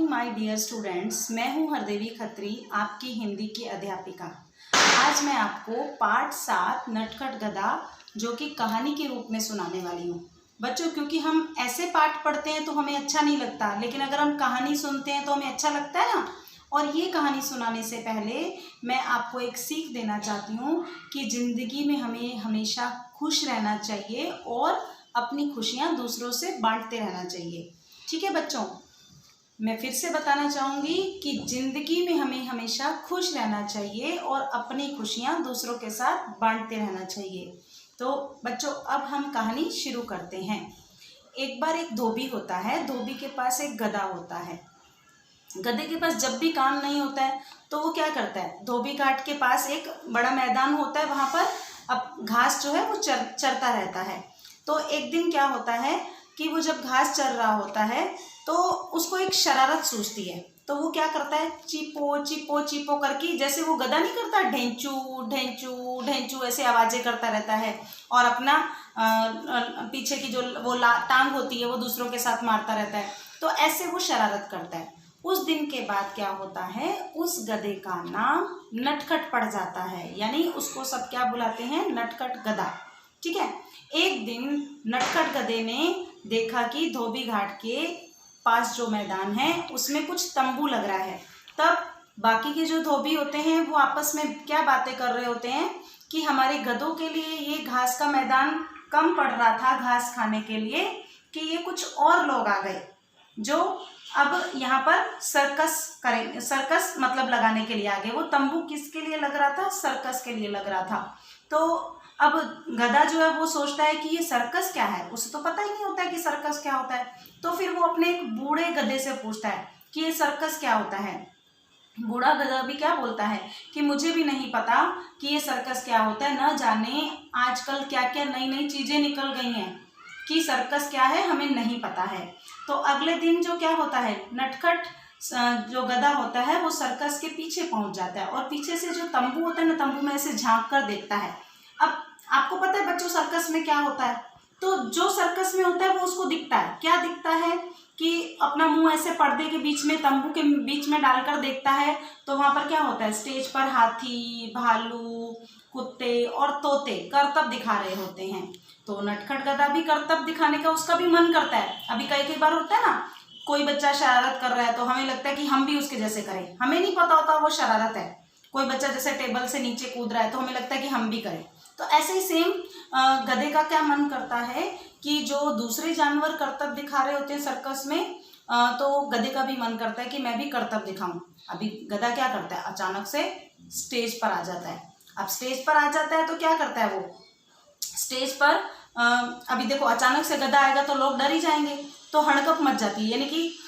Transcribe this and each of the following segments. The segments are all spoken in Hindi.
Morning my dear students. मैं हूं हरदेवी खत्री, आपकी हिंदी की अध्यापिका। आज मैं आपको पाठ 7 नटखट गधा जो कि कहानी के रूप में सुनाने वाली हूं। बच्चों, क्योंकि हम ऐसे पाठ पढ़ते हैं तो हमें अच्छा नहीं लगता, लेकिन अगर हम कहानी सुनते हैं तो हमें अच्छा लगता है ना। और ये कहानी सुनाने से पहले मैं आपको एक सीख देना चाहती हूँ कि ज़िंदगी में हमें हमेशा खुश रहना चाहिए और अपनी खुशियाँ दूसरों से बांटते रहना चाहिए। ठीक है बच्चों, मैं फिर से बताना चाहूँगी कि ज़िंदगी में हमें हमेशा खुश रहना चाहिए और अपनी खुशियाँ दूसरों के साथ बांटते रहना चाहिए। तो बच्चों, अब हम कहानी शुरू करते हैं। एक बार एक धोबी होता है। धोबी के पास एक गधा होता है। गधे के पास जब भी काम नहीं होता है तो वो क्या करता है, धोबी घाट के पास एक बड़ा मैदान होता है, वहाँ पर अब घास जो है वो चरता रहता है। तो एक दिन क्या होता है कि वो जब घास चर रहा होता है तो उसको एक शरारत सूझती है। तो वो क्या करता है, चीपो चीपो चीपो करके, जैसे वो गधा नहीं करता, ढेंचू ढेंचू ढेंचू ऐसे आवाज़ें करता रहता है और अपना पीछे की जो वो टांग होती है वो दूसरों के साथ मारता रहता है। तो ऐसे वो शरारत करता है। उस दिन के बाद क्या होता है, उस गधे का नाम नटखट पड़ जाता है, यानी उसको सब क्या बुलाते हैं, नटखट गधा। ठीक है। एक दिन नटखट गधे ने देखा कि धोबी घाट के पास जो मैदान है उसमें कुछ तंबू लग रहा है। तब बाकी के जो धोबी होते हैं वो आपस में क्या बातें कर रहे होते हैं कि हमारे गधों के लिए ये घास का मैदान कम पड़ रहा था घास खाने के लिए, कि ये कुछ और लोग आ गए जो अब यहाँ पर सर्कस करें, सर्कस मतलब लगाने के लिए आ गए। वो तंबू किसके लिए लग रहा था, सर्कस के लिए लग रहा था। तो अब गधा जो है वो सोचता है कि ये सर्कस क्या है, उसे तो पता ही नहीं होता है कि सर्कस क्या होता है। तो फिर वो अपने एक बूढ़े गधे से पूछता है कि ये सर्कस क्या होता है। बूढ़ा गधा भी क्या बोलता है कि मुझे भी नहीं पता कि ये सर्कस क्या होता है, न जाने आजकल क्या क्या नई नई चीज़ें निकल गई हैं कि सर्कस क्या है, हमें नहीं पता है। तो अगले दिन जो क्या होता है, नटखट जो गधा होता है वो सर्कस के पीछे पहुंच जाता है और पीछे से जो तंबू होता है ना, तंबू में ऐसे झांक कर देखता है। अब आपको पता है बच्चों सर्कस में क्या होता है, तो जो सर्कस में होता है वो उसको दिखता है। क्या दिखता है कि अपना मुंह ऐसे पर्दे के बीच में, तंबू के बीच में डालकर देखता है। तो वहाँ पर क्या होता है, स्टेज पर हाथी, भालू, कुत्ते और तोते करतब दिखा रहे होते हैं। तो नटखट गधा भी करतब दिखाने का उसका भी मन करता है। अभी कई कई बार होता है ना, कोई बच्चा शरारत कर रहा है तो हमें लगता है कि हम भी उसके जैसे करें, हमें नहीं पता होता वो शरारत है। कोई बच्चा जैसे टेबल से नीचे कूद रहा है तो हमें लगता है कि हम भी करें। तो ऐसे ही सेम गधे का क्या मन करता है कि जो दूसरे जानवर करतब दिखा रहे होते हैं सर्कस में, तो गधे का भी मन करता है कि मैं भी करतब दिखाऊं। अभी गधा क्या करता है, अचानक से स्टेज पर आ जाता है। अब स्टेज पर आ जाता है तो क्या करता है वो, स्टेज पर अभी देखो अचानक से गधा आएगा तो लोग डर ही जाएंगे, तो हड़कंप मच जाती है, यानी कि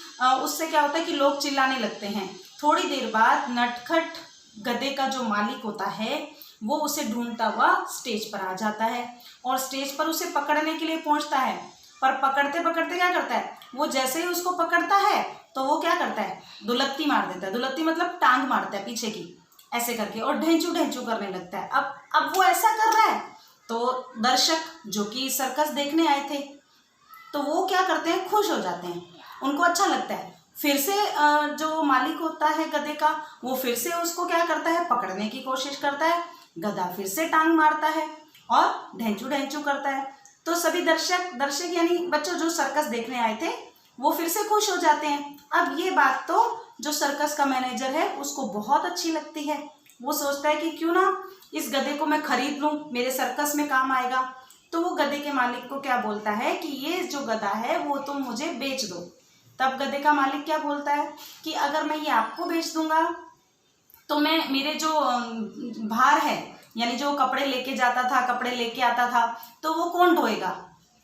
उससे क्या होता है कि लोग चिल्लाने लगते हैं। थोड़ी देर बाद नटखट गधे का जो मालिक होता है वो उसे ढूंढता हुआ स्टेज पर आ जाता है और स्टेज पर उसे पकड़ने के लिए पहुंचता है। पर पकड़ते पकड़ते क्या करता है, वो जैसे ही उसको पकड़ता है तो वो क्या करता है, दुलत्ती मार देता है। दुलत्ती मतलब टांग मारता है पीछे की, ऐसे करके, और ढेंचू ढेंचू करने लगता है। अब वो ऐसा कर रहा है तो दर्शक जो कि सर्कस देखने आए थे तो वो क्या करते हैं, खुश हो जाते हैं, उनको अच्छा लगता है। फिर से जो मालिक होता है गधे का वो फिर से उसको क्या करता है, पकड़ने की कोशिश करता है। गधा फिर से टांग मारता है और ढेंचू ढेंचू करता है। तो सभी दर्शक यानी बच्चों जो सर्कस देखने आए थे वो फिर से खुश हो जाते हैं। अब ये बात तो जो सर्कस का मैनेजर है उसको बहुत अच्छी लगती है। वो सोचता है कि क्यों ना इस गधे को मैं खरीद लूँ, मेरे सर्कस में काम आएगा। तो वो गधे के मालिक को क्या बोलता है कि ये जो गधा है वो तुम मुझे बेच दो। तब गधे का मालिक क्या बोलता है कि अगर मैं ये आपको बेच दूंगा तो मैं, मेरे जो भार है, यानी जो कपड़े लेके जाता था, कपड़े लेके आता था, तो वो कौन ढोएगा।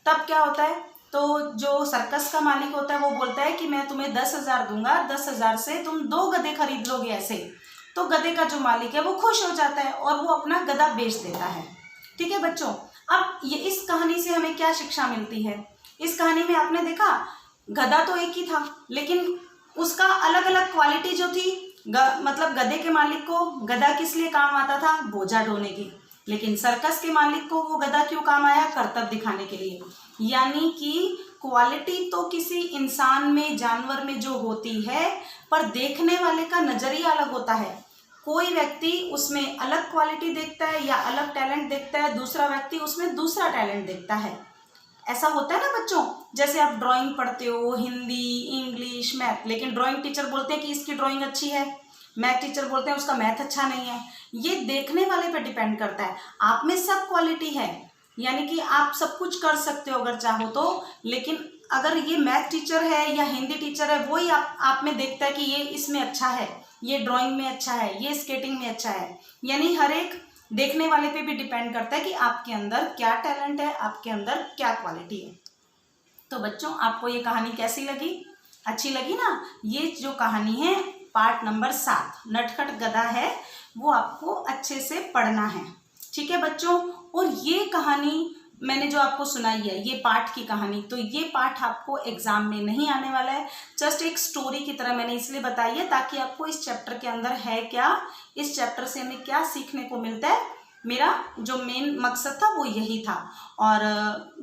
तब क्या होता है, तो जो सर्कस का मालिक होता है वो बोलता है कि मैं तुम्हें 10,000 दूंगा, 10,000 से तुम 2 गधे खरीद लोगे ऐसे। तो गधे का जो मालिक है वो खुश हो जाता है और वो अपना गधा बेच देता है। ठीक है बच्चों, अब ये इस कहानी से हमें क्या शिक्षा मिलती है। इस कहानी में आपने देखा गधा तो एक ही था, लेकिन उसका अलग अलग क्वालिटी जो थी। मतलब गधे के मालिक को गधा किस लिए काम आता था, बोझा ढोने की, लेकिन सर्कस के मालिक को वो गधा क्यों काम आया, करतब दिखाने के लिए। यानी कि क्वालिटी तो किसी इंसान में, जानवर में जो होती है, पर देखने वाले का नजरिया अलग होता है। कोई व्यक्ति उसमें अलग क्वालिटी देखता है या अलग टैलेंट देखता है, दूसरा व्यक्ति उसमें दूसरा टैलेंट देखता है। ऐसा होता है ना बच्चों, जैसे आप ड्राइंग पढ़ते हो, हिंदी, इंग्लिश, मैथ, लेकिन ड्राइंग टीचर बोलते हैं कि इसकी ड्राइंग अच्छी है, मैथ टीचर बोलते हैं उसका मैथ अच्छा नहीं है। ये देखने वाले पे डिपेंड करता है। आप में सब क्वालिटी है, यानी कि आप सब कुछ कर सकते हो अगर चाहो तो, लेकिन अगर ये मैथ टीचर है या हिंदी टीचर है, वही आप में देखता है कि ये इसमें अच्छा है, ये ड्राइंग में अच्छा है, ये स्केटिंग में अच्छा है। यानी हर एक देखने वाले पे भी डिपेंड करता है कि आपके अंदर क्या टैलेंट है, आपके अंदर क्या क्वालिटी है। तो बच्चों, आपको ये कहानी कैसी लगी? अच्छी लगी ना? ये जो कहानी है पार्ट नंबर 7 नटखट गधा है, वो आपको अच्छे से पढ़ना है, ठीक है बच्चों। और ये कहानी मैंने जो आपको सुनाई है, ये पाठ की कहानी, तो ये पाठ आपको एग्जाम में नहीं आने वाला है। जस्ट एक स्टोरी की तरह मैंने इसलिए बताई है ताकि आपको इस चैप्टर के अंदर है क्या, इस चैप्टर से हमें क्या सीखने को मिलता है, मेरा जो मेन मकसद था वो यही था। और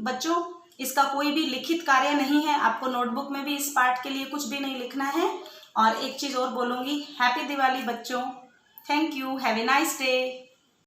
बच्चों, इसका कोई भी लिखित कार्य नहीं है, आपको नोटबुक में भी इस पाठ के लिए कुछ भी नहीं लिखना है। और एक चीज़ और बोलूँगी, हैप्पी दिवाली बच्चों। Thank you, have a nice day.